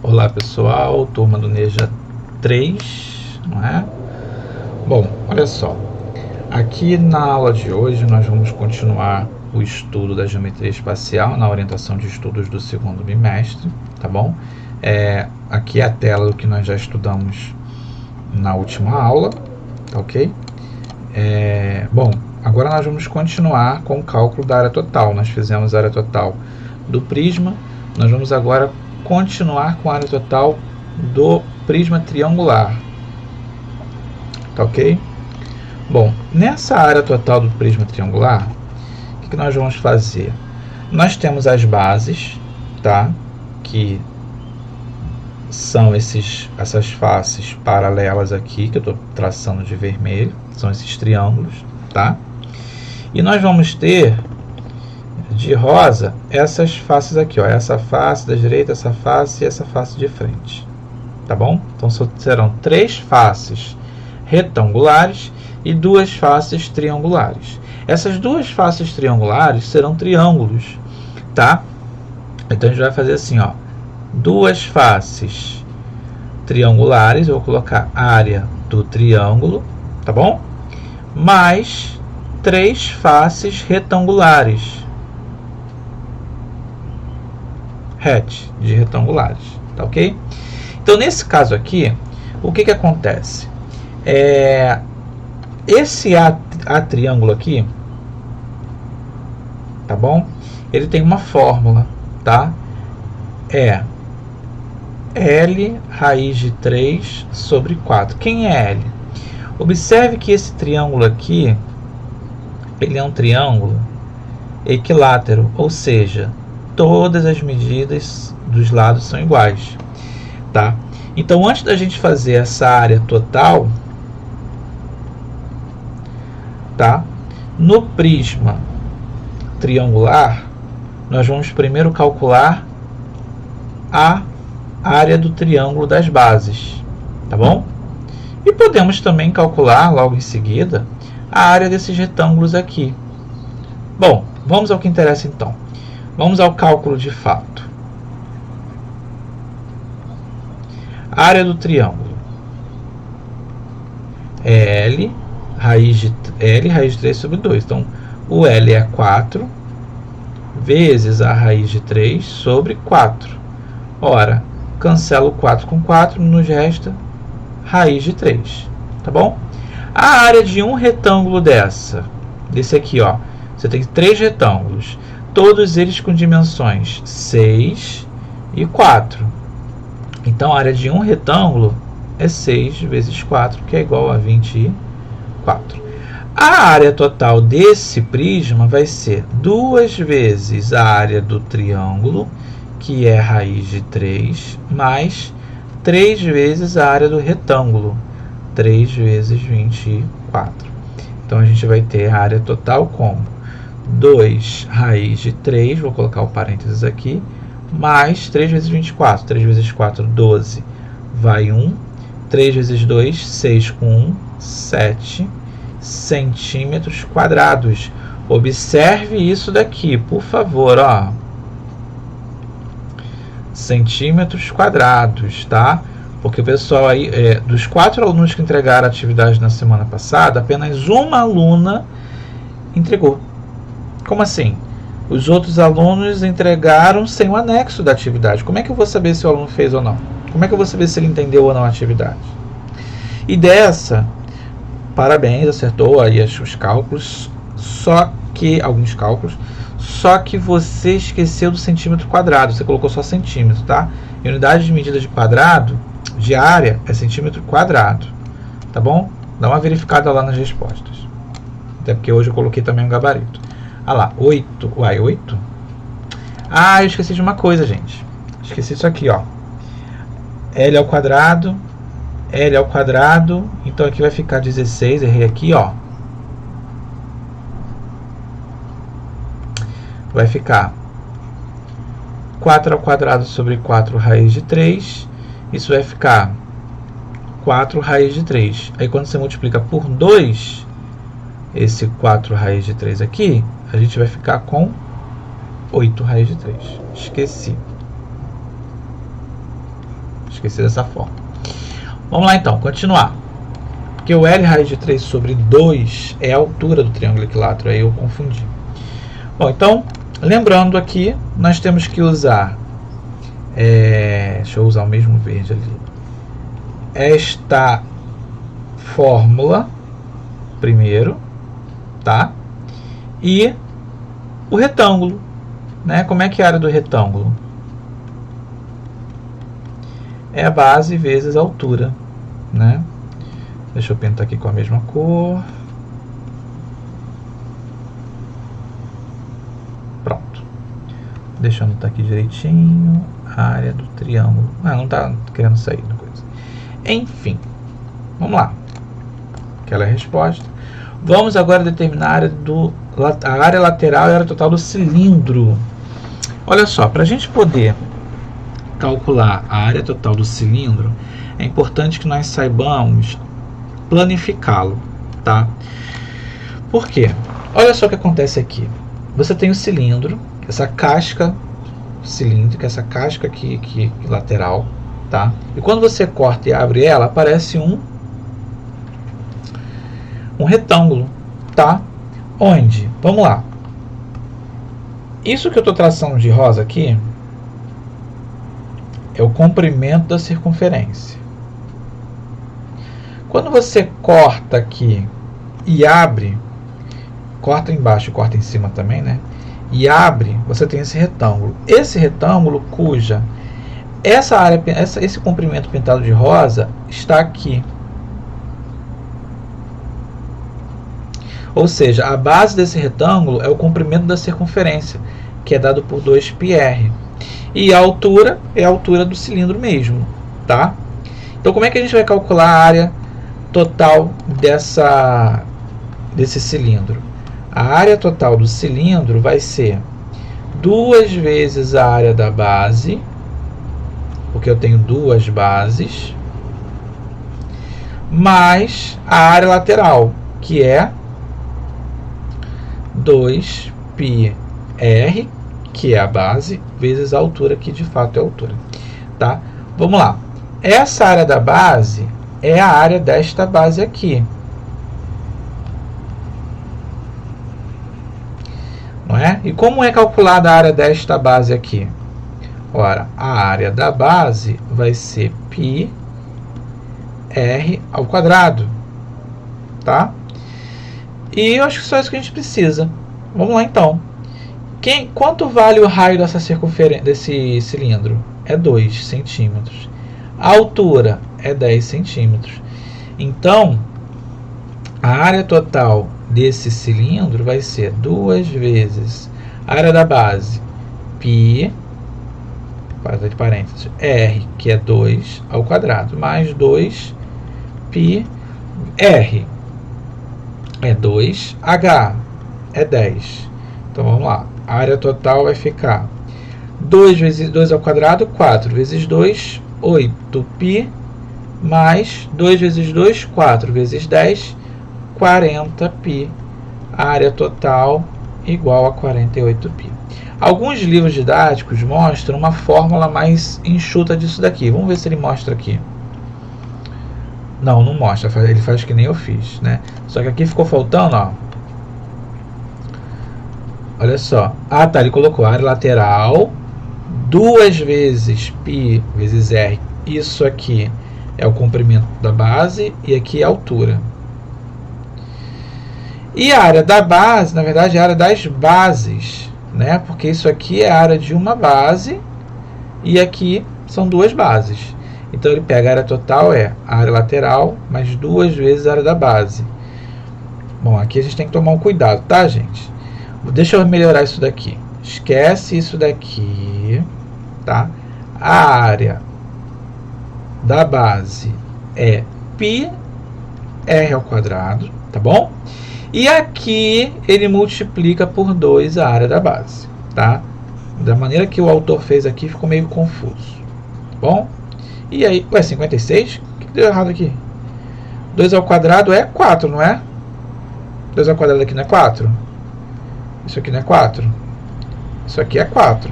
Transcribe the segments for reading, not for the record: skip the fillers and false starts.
Olá pessoal, turma do NEJA 3, não é? Bom, olha só, aqui na aula de hoje nós vamos continuar o estudo da geometria espacial na orientação de estudos do segundo bimestre, tá bom? Aqui é a tela do que nós já estudamos na última aula, tá ok? Bom, agora nós vamos continuar com o cálculo da área total. Nós fizemos a área total do prisma, nós vamos agora continuar com a área total do prisma triangular, tá ok? Bom, nessa área total do prisma triangular, o que nós vamos fazer? Nós temos as bases, tá? Que são essas faces paralelas aqui, que eu estou traçando de vermelho, são esses triângulos, tá? E nós vamos ter de rosa essas faces aqui, ó, essa face da direita, essa face e essa face de frente, tá bom? Então serão 3 faces retangulares e 2 faces triangulares. Essas 2 faces triangulares serão triângulos, tá? Então a gente vai fazer assim, ó, 2 faces triangulares, eu vou colocar área do triângulo, tá bom? Mais 3 faces retangulares, de retangulares, tá ok? Então nesse caso aqui, o que acontece? Esse A triângulo aqui, tá bom? Ele tem uma fórmula, tá? É L raiz de 3 sobre 4. Quem é L? Observe que esse triângulo aqui, ele é um triângulo equilátero, ou seja, todas as medidas dos lados são iguais, tá? Então, antes da gente fazer essa área total, tá? No prisma triangular, nós vamos primeiro calcular a área do triângulo das bases, tá bom? E podemos também calcular logo em seguida a área desses retângulos aqui. Bom, vamos ao que interessa então. Vamos ao cálculo de fato. A área do triângulo é L raiz de 3 sobre 2. Então, o L é 4 vezes a raiz de 3 sobre 4. Ora, cancela o 4 com 4, nos resta raiz de 3, tá bom? A área de um retângulo desse aqui, ó, você tem 3 retângulos, todos eles com dimensões 6 e 4. Então, a área de um retângulo é 6 vezes 4, que é igual a 24. A área total desse prisma vai ser 2 vezes a área do triângulo, que é raiz de 3, mais 3 vezes a área do retângulo, 3 vezes 24. Então, a gente vai ter a área total como 2 raiz de 3, vou colocar o parênteses aqui, mais 3 vezes 24. 3 vezes 4, 12, vai 1. 3 vezes 2, 6 com 1, 7 centímetros quadrados. Observe isso daqui, por favor, ó. Centímetros quadrados, tá? Porque o pessoal aí, dos 4 alunos que entregaram a atividade na semana passada, apenas uma aluna entregou. Como assim? Os outros alunos entregaram sem o anexo da atividade. Como é que eu vou saber se o aluno fez ou não? Como é que eu vou saber se ele entendeu ou não a atividade? E dessa, parabéns, acertou aí os cálculos, alguns cálculos, só que você esqueceu do centímetro quadrado, você colocou só centímetro, tá? E unidade de medida de quadrado, de área, é centímetro quadrado, tá bom? Dá uma verificada lá nas respostas. Até porque hoje eu coloquei também um gabarito. Ah lá, 8. Uai, 8? Ah, eu esqueci de uma coisa, gente. Esqueci isso aqui, ó. L ao quadrado. L ao quadrado. Então aqui vai ficar 16. Errei aqui, ó. Vai ficar 4 ao quadrado sobre 4 raiz de 3. Isso vai ficar 4 raiz de 3. Aí quando você multiplica por 2, esse 4 raiz de 3 aqui, a gente vai ficar com 8 raiz de 3. Esqueci. Esqueci dessa forma. Vamos lá então, continuar. Porque o L raiz de 3 sobre 2 é a altura do triângulo equilátero, aí eu confundi. Bom, então, lembrando aqui, nós temos que usar... deixa eu usar o mesmo verde ali. Esta fórmula, primeiro, tá? E o retângulo, né? Como é que é a área do retângulo? É a base vezes a altura, né? Deixa eu pintar aqui com a mesma cor. Pronto. Deixa eu anotar aqui direitinho. A área do triângulo. Ah, não tá querendo sair da coisa. Enfim. Vamos lá. Aquela é a resposta. Vamos agora determinar a área lateral e a área total do cilindro. Olha só, para a gente poder calcular a área total do cilindro, é importante que nós saibamos planificá-lo, tá? Por quê? Olha só o que acontece aqui. Você tem o cilindro, essa casca cilíndrica, essa casca aqui lateral, tá? E quando você corta e abre ela, aparece um retângulo, tá? Onde? Vamos lá. Isso que eu estou traçando de rosa aqui é o comprimento da circunferência. Quando você corta aqui e abre, corta embaixo e corta em cima também, né? E abre, você tem esse retângulo. Esse retângulo cuja essa área, esse comprimento pintado de rosa está aqui. Ou seja, a base desse retângulo é o comprimento da circunferência, que é dado por 2πr. E a altura é a altura do cilindro mesmo, tá? Então, como é que a gente vai calcular a área total desse cilindro? A área total do cilindro vai ser 2 vezes a área da base, porque eu tenho duas bases, mais a área lateral, que é 2πr, que é a base, vezes a altura, que de fato é a altura, tá? Vamos lá. Essa área da base é a área desta base aqui. Não é? E como é calculada a área desta base aqui? Ora, a área da base vai ser πr ao quadrado, tá? E eu acho que só isso que a gente precisa. Vamos lá então. Quanto vale o raio dessa circunferência desse cilindro? É 2 centímetros. A altura é 10 centímetros. Então, a área total desse cilindro vai ser 2 vezes a área da base, π, de parênteses, r, que é 2 ao quadrado, mais 2πr, é 2h, é 10. Então, vamos lá. A área total vai ficar 2 vezes 2 ao quadrado, 4 vezes 2, 8π, mais 2 vezes 2, 4 vezes 10, 40π. A área total igual a 48π. Alguns livros didáticos mostram uma fórmula mais enxuta disso daqui. Vamos ver se ele mostra aqui. Não, não mostra. Ele faz que nem eu fiz, né? Só que aqui ficou faltando, ó. Olha só. Ah, tá. Ele colocou a área lateral 2 vezes π vezes r. Isso aqui é o comprimento da base e aqui é a altura. E a área da base, na verdade, é a área das bases, né? Porque isso aqui é a área de uma base e aqui são duas bases. Então, ele pega a área total, é a área lateral, mais 2 vezes a área da base. Bom, aqui a gente tem que tomar um cuidado, tá, gente? Deixa eu melhorar isso daqui. Esquece isso daqui, tá? A área da base é πr ao quadrado, tá bom? E aqui ele multiplica por 2 a área da base, tá? Da maneira que o autor fez aqui, ficou meio confuso, tá bom? E aí, ué, 56? O que deu errado aqui? 2 ao quadrado é 4, não é? 2 ao quadrado aqui não é 4? Isso aqui não é 4? Isso aqui é 4.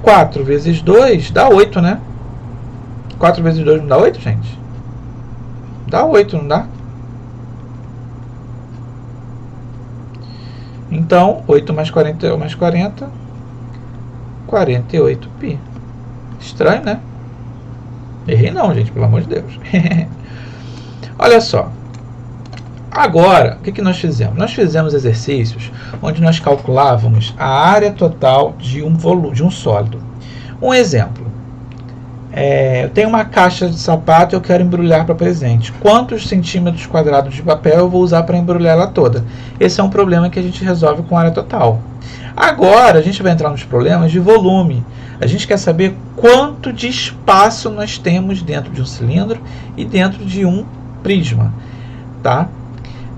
4 vezes 2 dá 8, né? 4 vezes 2 não dá 8, gente? Dá 8, não dá? Então, 8 mais 40 mais 40, 48π. Estranho, né? Errei não, gente, pelo amor de Deus. Olha só. Agora, o que nós fizemos? Nós fizemos exercícios onde nós calculávamos a área total de um sólido. Um exemplo. Eu tenho uma caixa de sapato e eu quero embrulhar para presente. Quantos centímetros quadrados de papel eu vou usar para embrulhar ela toda? Esse é um problema que a gente resolve com área total. Agora, a gente vai entrar nos problemas de volume. A gente quer saber quanto de espaço nós temos dentro de um cilindro e dentro de um prisma. Tá?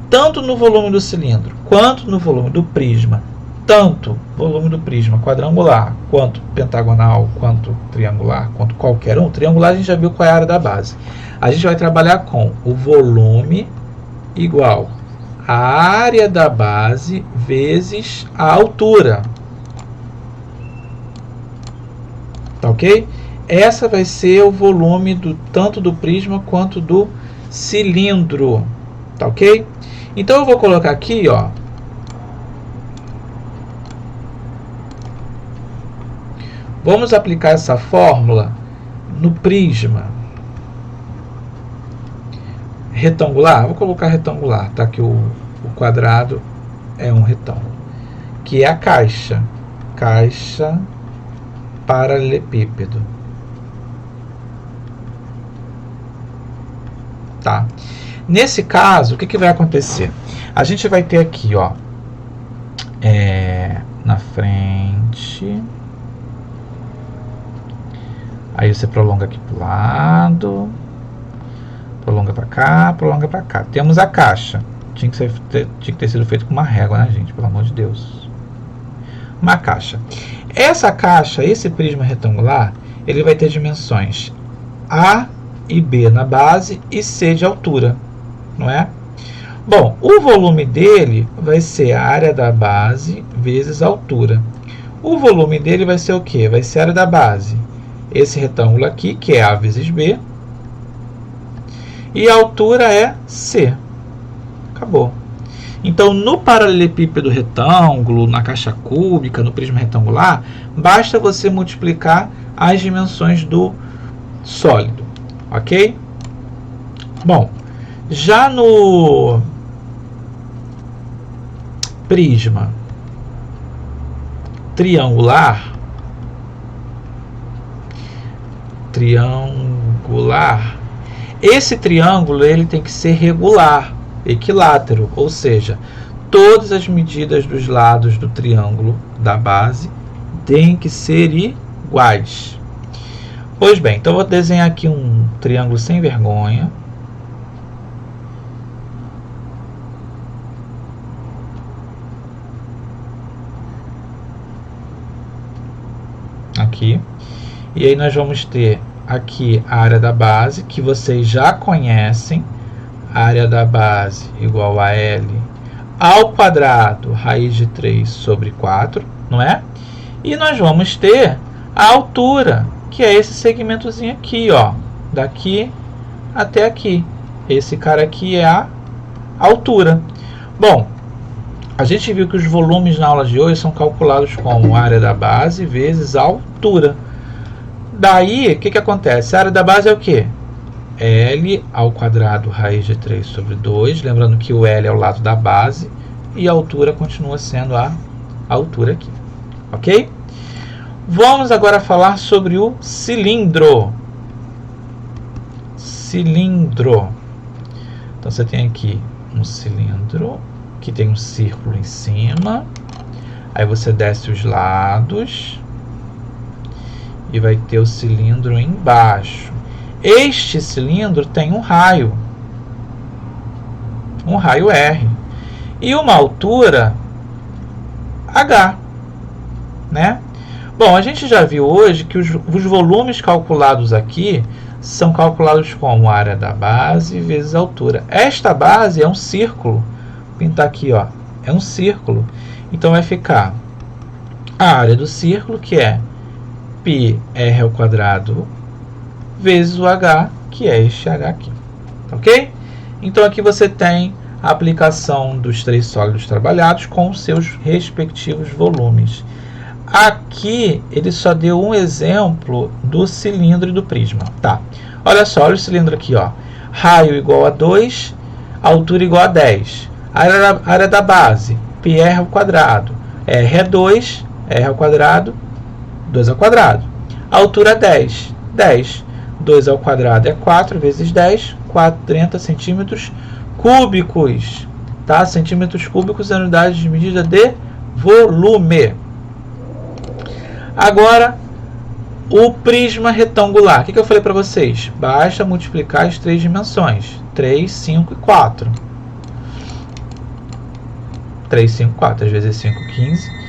Tanto no volume do cilindro quanto no volume do prisma, tanto volume do prisma quadrangular, quanto pentagonal, quanto triangular, quanto qualquer um. Triangular a gente já viu qual é a área da base. A gente vai trabalhar com o volume igual a área da base vezes a altura. Tá ok? Essa vai ser o volume tanto do prisma quanto do cilindro. Tá ok? Então eu vou colocar aqui, ó. Vamos aplicar essa fórmula no prisma retangular. Vou colocar retangular, tá? Que o quadrado é um retângulo. Que é a caixa. Caixa paralelepípedo. Tá? Nesse caso, o que vai acontecer? A gente vai ter aqui, ó, na frente. Aí você prolonga aqui para o lado, prolonga para cá, prolonga para cá. Temos a caixa. Tinha que ter sido feito com uma régua, né, gente? Pelo amor de Deus. Uma caixa. Essa caixa, esse prisma retangular, ele vai ter dimensões A e B na base e C de altura, não é? Bom, o volume dele vai ser a área da base vezes a altura. O volume dele vai ser o quê? Vai ser a área da base. Esse retângulo aqui, que é A vezes B. E a altura é C. Acabou. Então, no paralelepípedo retângulo, na caixa cúbica, no prisma retangular, basta você multiplicar as dimensões do sólido. Ok? Bom, já no prisma triangular, esse triângulo ele tem que ser regular, equilátero, ou seja, todas as medidas dos lados do triângulo da base têm que ser iguais. Pois bem, então eu vou desenhar aqui um triângulo sem vergonha. Aqui. E aí nós vamos ter aqui a área da base, que vocês já conhecem. A área da base igual a L ao quadrado raiz de 3 sobre 4, não é? E nós vamos ter a altura, que é esse segmentozinho aqui, ó, daqui até aqui. Esse cara aqui é a altura. Bom, a gente viu que os volumes na aula de hoje são calculados como área da base vezes a altura. Daí, o que acontece? A área da base é o quê? L ao quadrado raiz de 3 sobre 2. Lembrando que o L é o lado da base. E a altura continua sendo a altura aqui. Ok? Vamos agora falar sobre o cilindro. Cilindro. Então, você tem aqui um cilindro que tem um círculo em cima. Aí você desce os lados. E vai ter o cilindro embaixo. Este cilindro tem um raio R, e uma altura H, né? Bom, a gente já viu hoje que os volumes calculados aqui são calculados como a área da base vezes a altura. Esta base é um círculo, vou pintar aqui, ó, é um círculo. Então vai ficar a área do círculo, que é πr ao quadrado vezes o H, que é este H aqui. Ok? Então aqui você tem a aplicação dos três sólidos trabalhados com seus respectivos volumes. Aqui ele só deu um exemplo do cilindro e do prisma. Tá. Olha só, olha o cilindro aqui, ó. Raio igual a 2, altura igual a 10. Área da base, πr ao quadrado. R é 2, R ao quadrado, 2 ao quadrado. Altura 10, 10. 2 ao quadrado é 4 vezes 10, 40 centímetros cúbicos. Tá? Centímetros cúbicos é unidade de medida de volume. Agora, o prisma retangular. O que eu falei para vocês? Basta multiplicar as três dimensões. 3, 5 e 4. 3, 5, 4. 3 vezes 5, 15.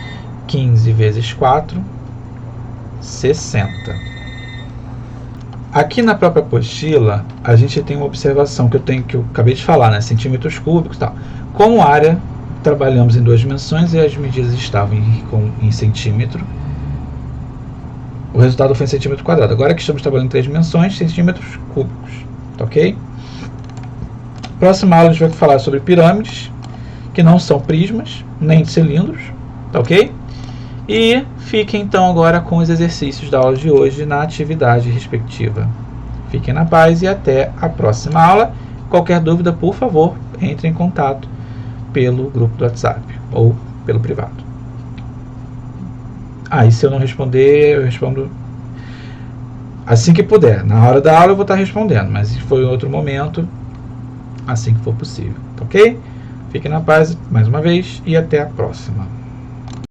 15 vezes 4, 60. Aqui na própria apostila, a gente tem uma observação que eu acabei de falar, né? Centímetros cúbicos e tal. Como área, trabalhamos em duas dimensões e as medidas estavam em centímetro. O resultado foi em centímetro quadrado. Agora que estamos trabalhando em três dimensões, centímetros cúbicos. Tá ok? Próxima aula a gente vai falar sobre pirâmides, que não são prismas, nem cilindros. Tá ok? E fiquem então agora com os exercícios da aula de hoje na atividade respectiva. Fiquem na paz e até a próxima aula. Qualquer dúvida, por favor, entre em contato pelo grupo do WhatsApp ou pelo privado. E se eu não responder, eu respondo assim que puder. Na hora da aula eu vou estar respondendo, mas se for em outro momento, assim que for possível. Ok? Fiquem na paz mais uma vez e até a próxima.